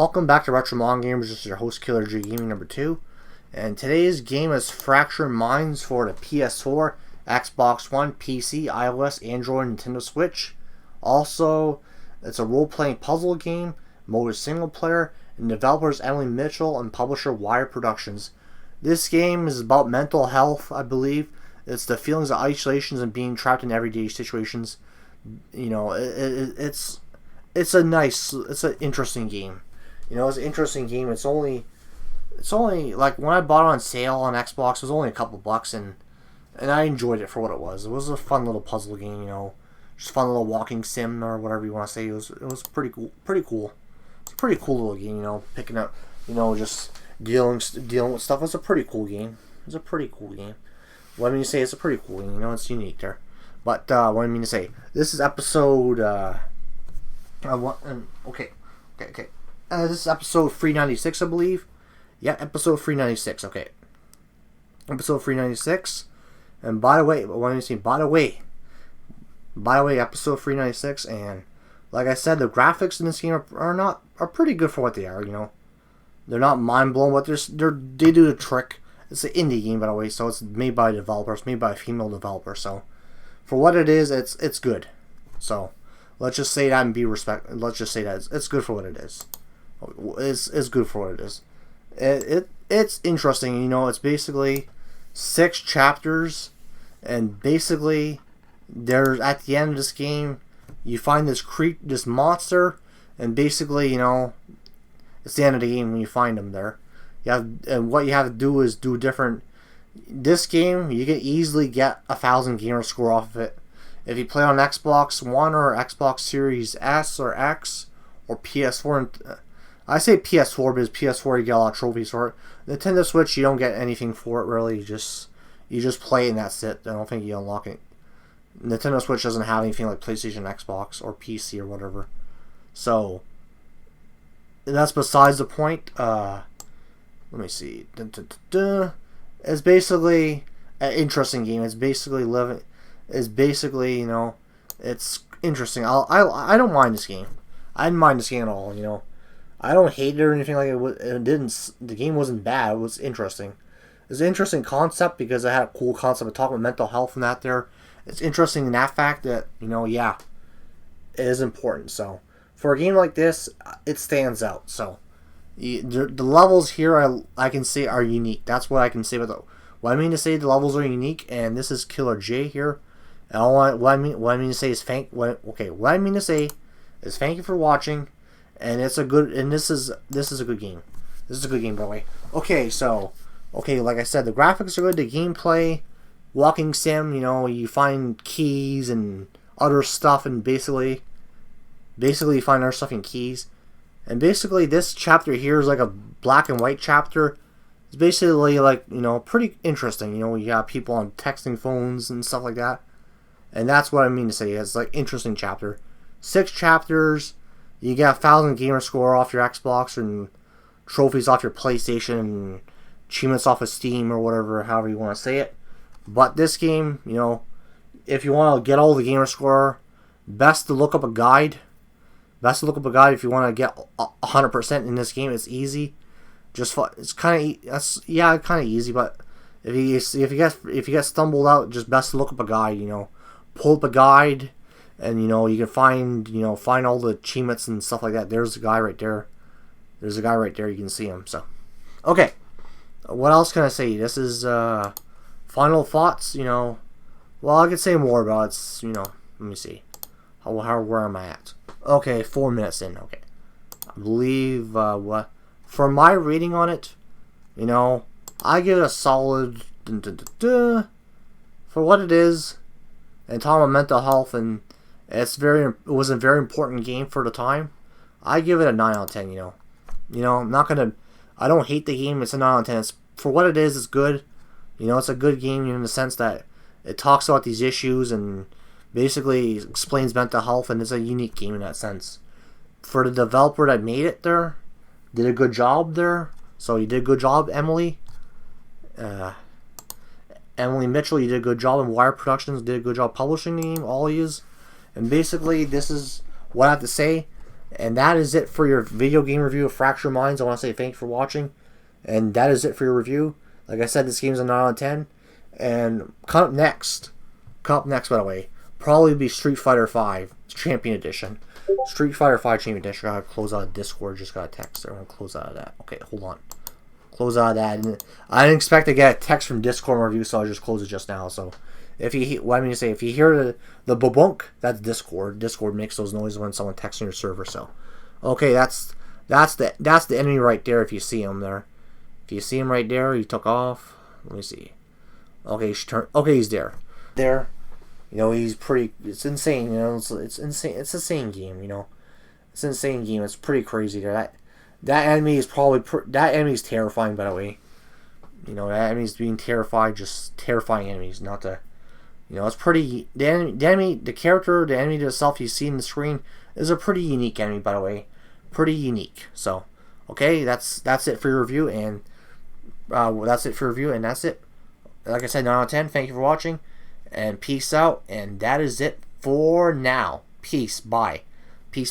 Welcome back to Retro Mon Gamers. This is your host Killer G Gaming number 2, and today's game is Fractured Minds for the PS4, Xbox One, PC, iOS, Android, Nintendo Switch. Also, it's a role-playing puzzle game, mode is single player, and developers Emily Mitchell and publisher Wire Productions. This game is about mental health, I believe. It's the feelings of isolation and being trapped in everyday situations. You know, it's an interesting game. You know, it's an interesting game. It's only like when I bought it on sale on Xbox, it was only a couple bucks, and I enjoyed it for what it was. It was a fun little puzzle game, you know, just fun little walking sim or whatever you want to say. It was pretty cool. It's a pretty cool little game, you know, picking up, you know, just dealing with stuff. It's a pretty cool game. It's a pretty cool game. What I mean to say, it's a pretty cool game. You know, it's unique there. But what I mean to say, this is episode. Okay. This is episode 396, I believe. Yeah, episode 396. Okay. Episode 396. And by the way, what I'm saying, by the way, episode 396. And like I said, the graphics in this game are pretty good for what they are. You know, they're not mind blowing, but they do the trick. It's an indie game, by the way, so it's made by a developer. It's made by a female developer. So for what it is, it's good. So let's just say that and be respect. Let's just say that it's good for what it is. It's good for what it is. It's interesting, you know. It's basically 6 chapters, and basically there's at the end of this game you find this monster, and basically, you know, it's the end of the game when you find them there. And what you have to do is do different. This game you can easily get 1,000 gamer score off of it if you play on Xbox One or Xbox Series S or X or PS4. I say PS4 because PS4 you get a lot of trophies for it. Nintendo Switch you don't get anything for it really. You just play it and that's it. I don't think you unlock it. Nintendo Switch doesn't have anything like PlayStation, Xbox, or PC or whatever. So that's besides the point. Let me see. It's basically an interesting game. It's basically you know, it's interesting. I don't mind this game. I didn't mind this game at all. You know, I don't hate it or anything like it. The game wasn't bad. It was interesting. It's an interesting concept because it had a cool concept of talking about mental health and that there. It's interesting in that fact that, you know, yeah, it is important. So for a game like this, it stands out. So the levels here I can say are unique. That's what I can say about what I mean to say. The levels are unique, and this is Killer J here. And what I mean to say is what I mean to say is thank you for watching, and this is a good game. This is a good game, by the way. Okay, like I said, the graphics are good. The gameplay, walking sim. You know, you find keys and other stuff, and basically you find other stuff in keys. And basically, this chapter here is like a black and white chapter. It's basically like, you know, pretty interesting. You know, you got people on texting phones and stuff like that. And that's what I mean to say. It's like interesting chapter. 6 chapters. You get 1,000 gamer score off your Xbox and trophies off your PlayStation and achievements off of Steam or whatever, however you want to say it. But this game, you know, if you want to get all the gamer score, best to look up a guide. If you want to get 100% in this game. It's easy. It's kind of easy. But if you get stumbled out, just best to look up a guide. You know, pull up a guide, and you know you can find all the achievements and stuff like that. There's a guy right there. You can see him. So, okay. What else can I say? This is final thoughts. You know, well, I could say more about it. You know, let me see. Where am I at? Okay, 4 minutes in. Okay, I believe for my rating on it, you know, I give it a solid for what it is, and talking about mental health, and it was a very important game for the time. I give it a 9 out of 10. You know, I don't hate the game. It's a 9 out of 10. It's for what it is. It's good. You know, it's a good game in the sense that it talks about these issues and basically explains mental health, and it's a unique game in that sense. For the developer that made it there, did a good job there. So you did a good job, Emily. Emily Mitchell, you did a good job in Wire Productions, did a good job publishing the game, all yous. And basically, this is what I have to say. And that is it for your video game review of Fractured Minds. I want to say thanks for watching. And that is it for your review. Like I said, this game's a 9 out of 10. And coming up next, by the way, probably be Street Fighter V Champion Edition. Street Fighter V Champion Edition. I gotta close out of Discord. Just got a text there. I'm gonna close out of that. Okay, hold on. Close out of that. And I didn't expect to get a text from Discord review, so I just closed it just now. So if you if you hear the babunk, that's Discord. Discord makes those noises when someone texts on your server. So okay, that's the enemy right there. If you see him there, if you see him right there, he took off. Let me see. Okay, he's there. There. You know, he's pretty. It's insane. You know, it's insane. It's a insane game. You know, it's an insane game. It's pretty crazy there. That enemy is probably that enemy is terrifying. By the way, you know, that enemy's being terrified. Just terrifying enemies. Not the. You know, it's pretty. The enemy, the character, the enemy itself you see in the screen is a pretty unique enemy. By the way, pretty unique. So, okay, that's it for your review, and that's it for review, and that's it. Like I said, 9 out of 10. Thank you for watching. And peace out. And that is it for now. Peace. Bye. Peace.